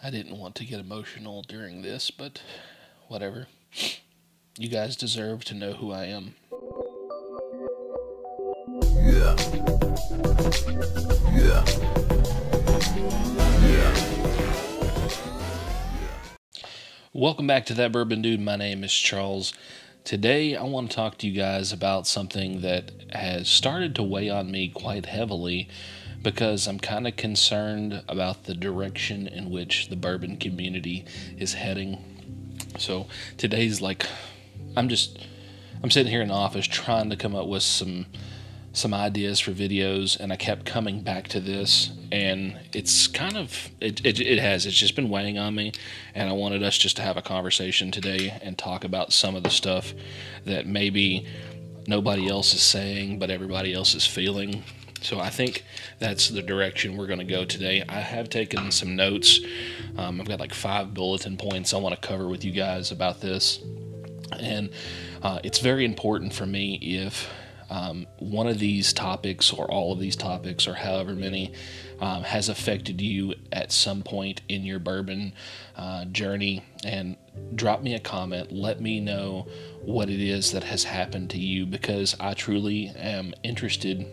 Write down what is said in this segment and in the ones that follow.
I didn't want to get emotional during this, but whatever. You guys deserve to know who I am. Yeah. Yeah. Welcome back to That Bourbon Dude. My name is Charles. Today I want to talk to you guys about something that has started to weigh on me quite heavily because I'm kind of concerned about the direction in which the bourbon community is heading. So today's I'm sitting here in the office trying to come up with some ideas for videos, and I kept coming back to this, and it's just been weighing on me, and I wanted us just to have a conversation today and talk about some of the stuff that maybe nobody else is saying but everybody else is feeling. So I think that's the direction we're going to go today. I have taken some notes. I've got 5 bulletin points I want to cover with you guys about this, and it's very important for me if one of these topics or all of these topics or however many has affected you at some point in your bourbon journey, and drop me a comment. Let me know what it is that has happened to you, because I truly am interested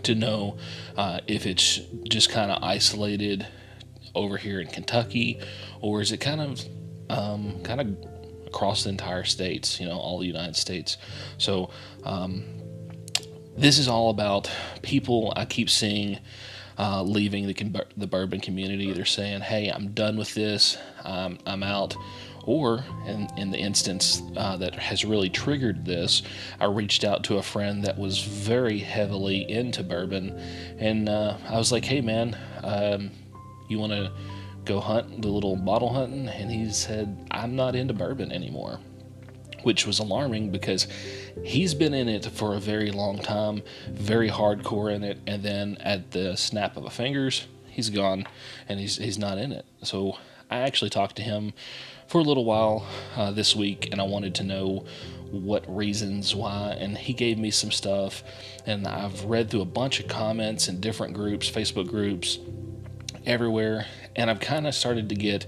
to know if it's just kind of isolated over here in Kentucky, or is it kind of across the entire states, all the United States. So this is all about people I keep seeing leaving the bourbon community. They're saying, hey, I'm done with this, I'm out. Or in the instance that has really triggered this, I reached out to a friend that was very heavily into bourbon, and I was like, hey man, you want to go hunt, do a little bottle hunting? And he said, I'm not into bourbon anymore, which was alarming because he's been in it for a very long time, very hardcore in it, and then at the snap of a fingers, he's gone and he's not in it. So I actually talked to him for a little while this week, and I wanted to know what reasons why, and he gave me some stuff, and I've read through a bunch of comments in different groups, Facebook groups, everywhere, and I've kind of started to get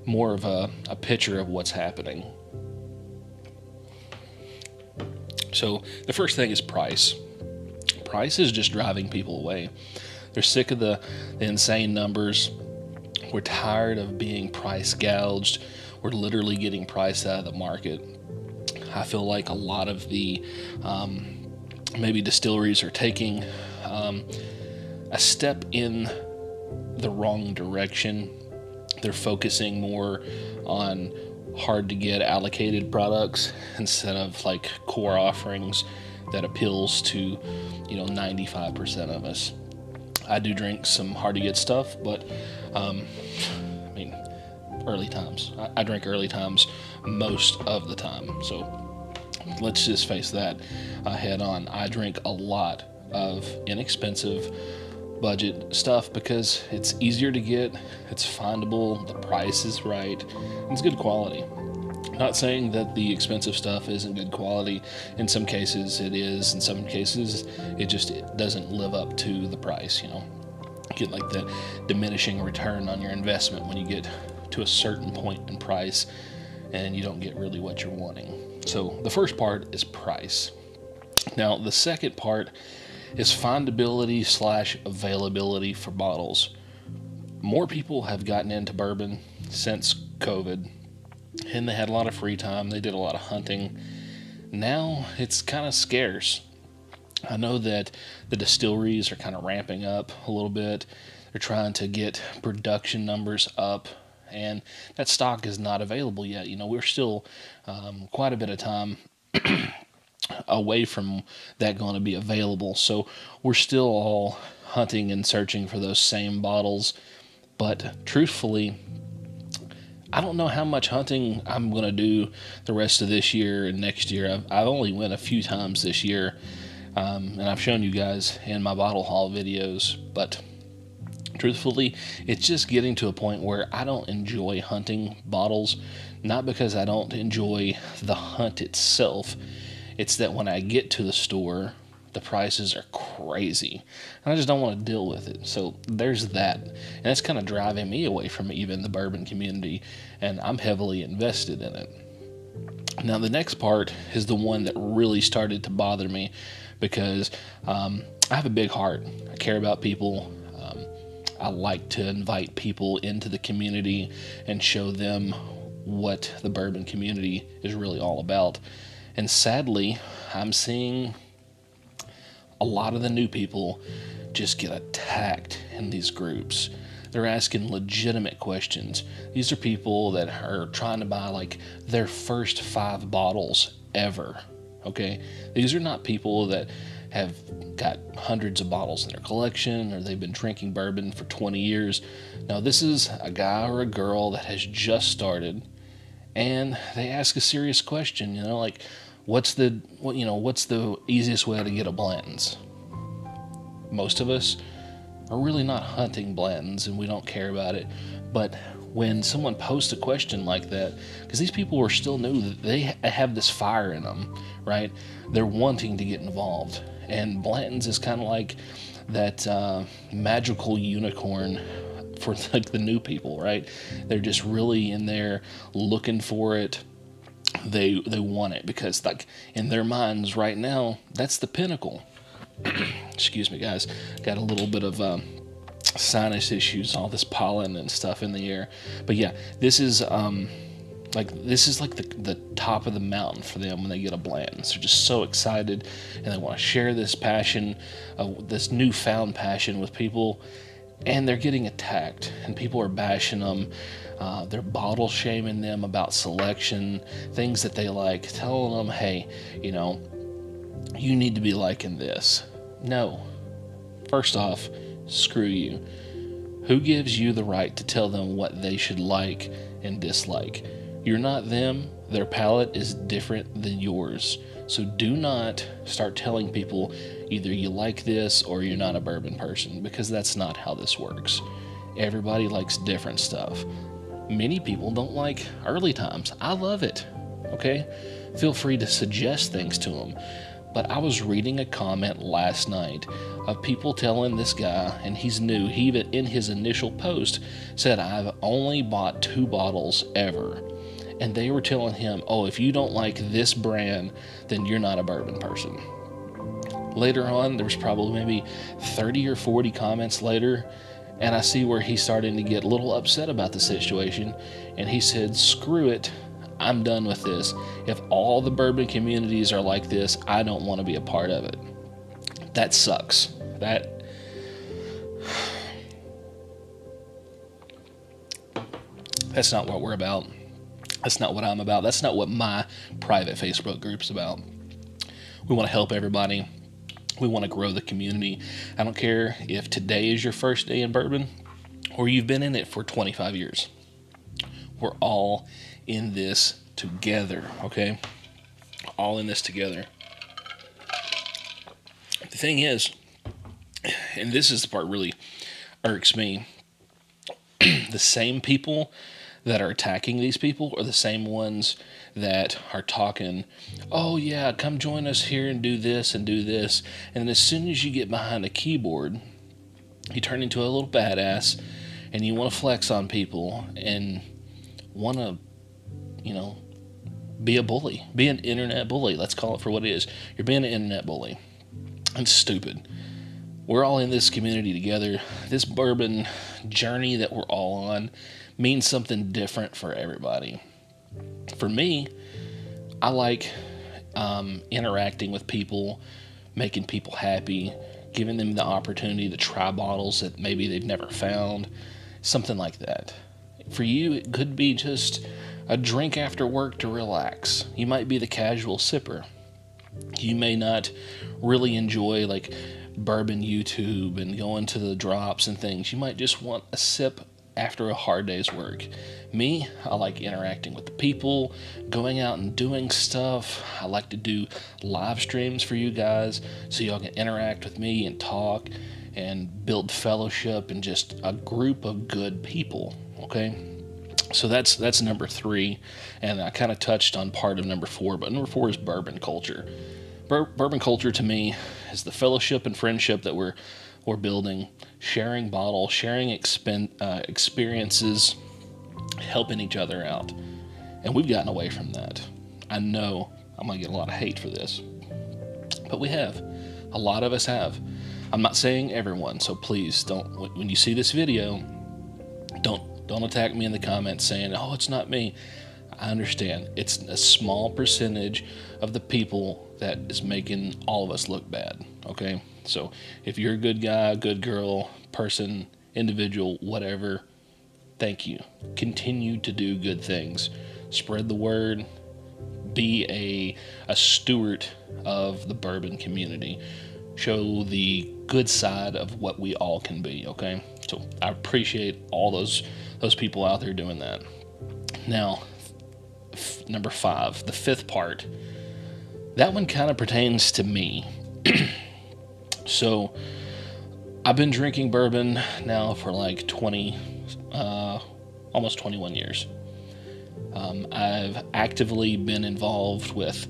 more of a picture of what's happening. So the first thing is price. Price is just driving people away. They're sick of the insane numbers. We're tired of being price gouged. We're literally getting priced out of the market. I feel like a lot of the maybe distilleries are taking a step in the wrong direction. They're focusing more on hard to get allocated products instead of core offerings that appeals to 95% of us. I do drink some hard to get stuff, but early times. I drink early times most of the time. So let's just face that head on. I drink a lot of inexpensive budget stuff because it's easier to get, it's findable, the price is right, and it's good quality. Not saying that the expensive stuff isn't good quality. In some cases it is, in some cases it doesn't live up to the price. You get the diminishing return on your investment when you get to a certain point in price and you don't get really what you're wanting. So the first part is price. Now the second part is findability / availability for bottles. More people have gotten into bourbon since COVID, and they had a lot of free time. They did a lot of hunting. Now it's kind of scarce. I know that the distilleries are kind of ramping up a little bit. They're trying to get production numbers up, and that stock is not available yet. We're still quite a bit of time away from that going to be available. So we're still all hunting and searching for those same bottles. But truthfully, I don't know how much hunting I'm going to do the rest of this year and next year. I've only went a few times this year, and I've shown you guys in my bottle haul videos, but truthfully, it's just getting to a point where I don't enjoy hunting bottles, not because I don't enjoy the hunt itself. It's that when I get to the store the prices are crazy, and I just don't want to deal with it. So there's that, and that's kind of driving me away from even the bourbon community, and I'm heavily invested in it. Now the next part is the one that really started to bother me, because I have a big heart. I care about people. I like to invite people into the community and show them what the bourbon community is really all about. And sadly, I'm seeing a lot of the new people just get attacked in these groups. They're asking legitimate questions. These are people that are trying to buy like their first 5 bottles ever. Okay? These are not people that have got hundreds of bottles in their collection, or they've been drinking bourbon for 20 years. No, this is a guy or a girl that has just started, and they ask a serious question, like, what's the easiest way to get a Blanton's? Most of us are really not hunting Blanton's, and we don't care about it. But when someone posts a question like that, because these people are still new, that they have this fire in them, right? They're wanting to get involved. And Blanton's is kind of like that magical unicorn for like the new people, right? They're just really in there looking for it. They want it because, like, in their minds right now, that's the pinnacle. Excuse me, guys. Got a little bit of sinus issues, all this pollen and stuff in the air. But yeah, this is like the top of the mountain for them when they get a Blanton's. They're just so excited, and they want to share this passion, this newfound passion with people. And they're getting attacked, and people are bashing them. They're bottle shaming them about selection, things that they like, telling them, hey, you need to be liking this. No. First off, screw you. Who gives you the right to tell them what they should like and dislike? You're not them. Their palate is different than yours. So do not start telling people either you like this or you're not a bourbon person, because that's not how this works. Everybody likes different stuff. Many people don't like early times. I love it. Okay? Feel free to suggest things to them. But I was reading a comment last night of people telling this guy, and he's new, he even in his initial post said, I've only bought 2 bottles ever. And they were telling him, oh, if you don't like this brand, then you're not a bourbon person. Later on, there's probably maybe 30 or 40 comments later, and I see where he's starting to get a little upset about the situation, and he said, screw it, I'm done with this. If all the bourbon communities are like this, I don't want to be a part of it. That sucks. That's not what we're about. That's not what I'm about. That's not what my private Facebook group's about. We want to help everybody. We want to grow the community. I don't care if today is your first day in bourbon or you've been in it for 25 years. We're all in this together, okay? All in this together. The thing is, and this is the part really irks me, the same people that are attacking these people are the same ones that are talking, oh yeah, come join us here and do this and do this. And then as soon as you get behind a keyboard, you turn into a little badass and you want to flex on people and want to, be a bully, be an internet bully. Let's call it for what it is. You're being an internet bully. It's stupid. We're all in this community together. This bourbon journey that we're all on means something different for everybody. For me, I like interacting with people, making people happy, giving them the opportunity to try bottles that maybe they've never found, something like that. For you, it could be just a drink after work to relax. You might be the casual sipper. You may not really enjoy like bourbon YouTube and going to the drops and things. You might just want a sip after a hard day's work. Me, I like interacting with the people, going out and doing stuff. I like to do live streams for you guys so y'all can interact with me and talk and build fellowship and just a group of good people, okay? So that's number 3, and I kind of touched on part of number 4, but number 4 is bourbon culture. Bourbon culture to me is the fellowship and friendship that we're building, sharing bottles, sharing experiences, helping each other out. And we've gotten away from that. I know I'm going to get a lot of hate for this, but we have. A lot of us have. I'm not saying everyone, so please don't, when you see this video, don't attack me in the comments saying, oh, it's not me. I understand. It's a small percentage of the people that is making all of us look bad, okay? So if you're a good guy, good girl, person, individual, whatever, thank you. Continue to do good things. Spread the word. Be a steward of the bourbon community. Show the good side of what we all can be, okay? So I appreciate all those people out there doing that. Now, number 5, the 5th part. That one kind of pertains to me. So I've been drinking bourbon now for like almost 21 years. I've actively been involved with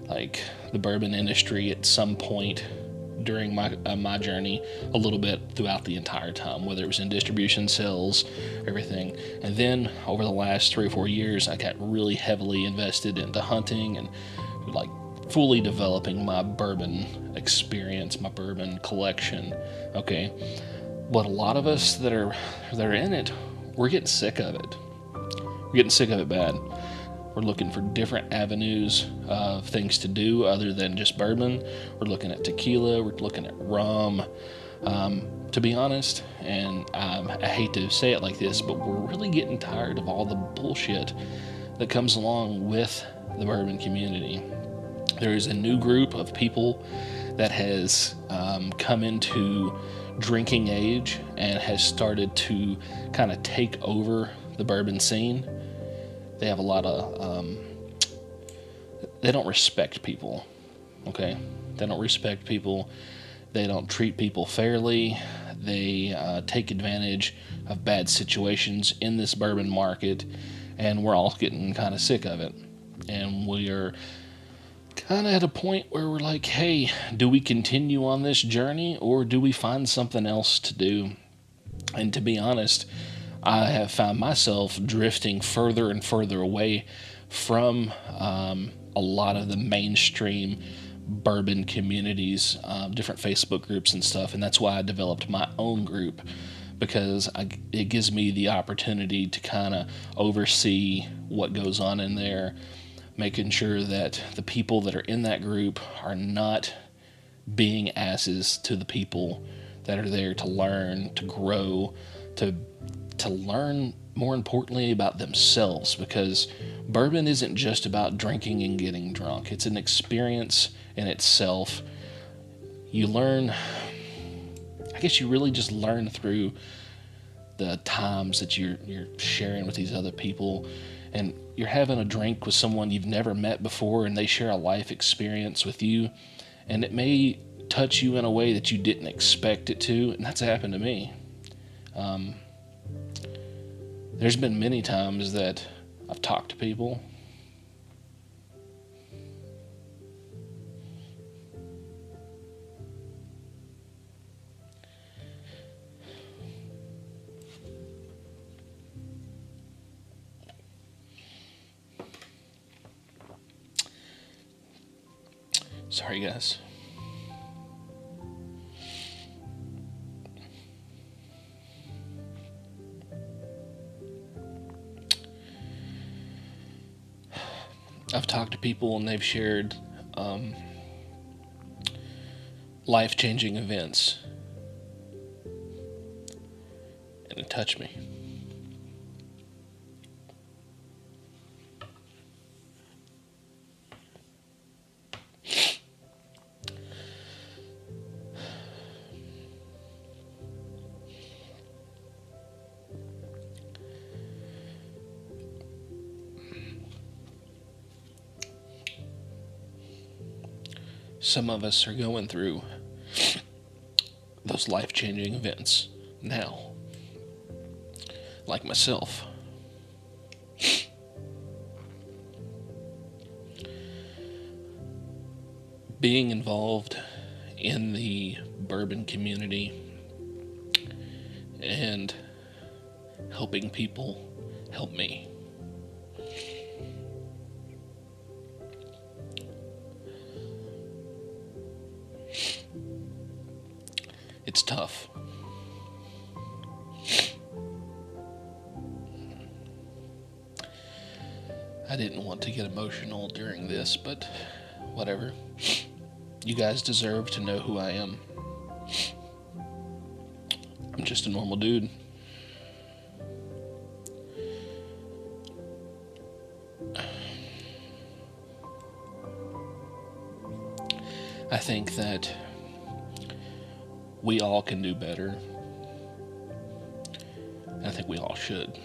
like the bourbon industry at some point during my journey, a little bit throughout the entire time, whether it was in distribution, sales, everything. And then over the last 3 or 4 years, I got really heavily invested into hunting and like fully developing my bourbon experience, my bourbon collection. Okay, but a lot of us that are in it, we're getting sick of it. We're getting sick of it bad. We're looking for different avenues of things to do other than just bourbon. We're looking at tequila. We're looking at rum. To be honest, and I hate to say it like this, but we're really getting tired of all the bullshit that comes along with the bourbon community. There is a new group of people that has come into drinking age and has started to kind of take over the bourbon scene. They have a lot of, they don't respect people, okay? They don't respect people. They don't treat people fairly. They take advantage of bad situations in this bourbon market, and we're all getting kind of sick of it. And we are kind of at a point where we're like, hey, do we continue on this journey or do we find something else to do? And to be honest, I have found myself drifting further and further away from a lot of the mainstream bourbon communities, different Facebook groups and stuff. And that's why I developed my own group, because it gives me the opportunity to kind of oversee what goes on in there, making sure that the people that are in that group are not being asses to the people that are there to learn, to grow, to learn, more importantly, about themselves, because bourbon isn't just about drinking and getting drunk. It's an experience in itself. You learn, I guess you really just learn through the times that you're sharing with these other people, and you're having a drink with someone you've never met before, and they share a life experience with you, and it may touch you in a way that you didn't expect it to, and that's happened to me. There's been many times that I've talked to people sorry guys. I've talked to people and they've shared life-changing events, and it touched me. Some of us are going through those life-changing events now, like myself. being involved in the bourbon community and helping people help me. It's tough. I didn't want to get emotional during this, but whatever. You guys deserve to know who I am. I'm just a normal dude. I think that we all can do better. I think we all should.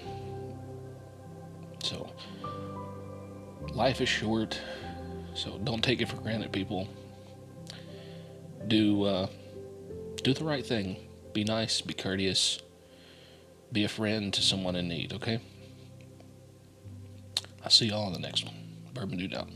So, life is short, so don't take it for granted, people. Do the right thing. Be nice, be courteous, be a friend to someone in need, okay? I'll see y'all on the next one. Bourbon Dude out.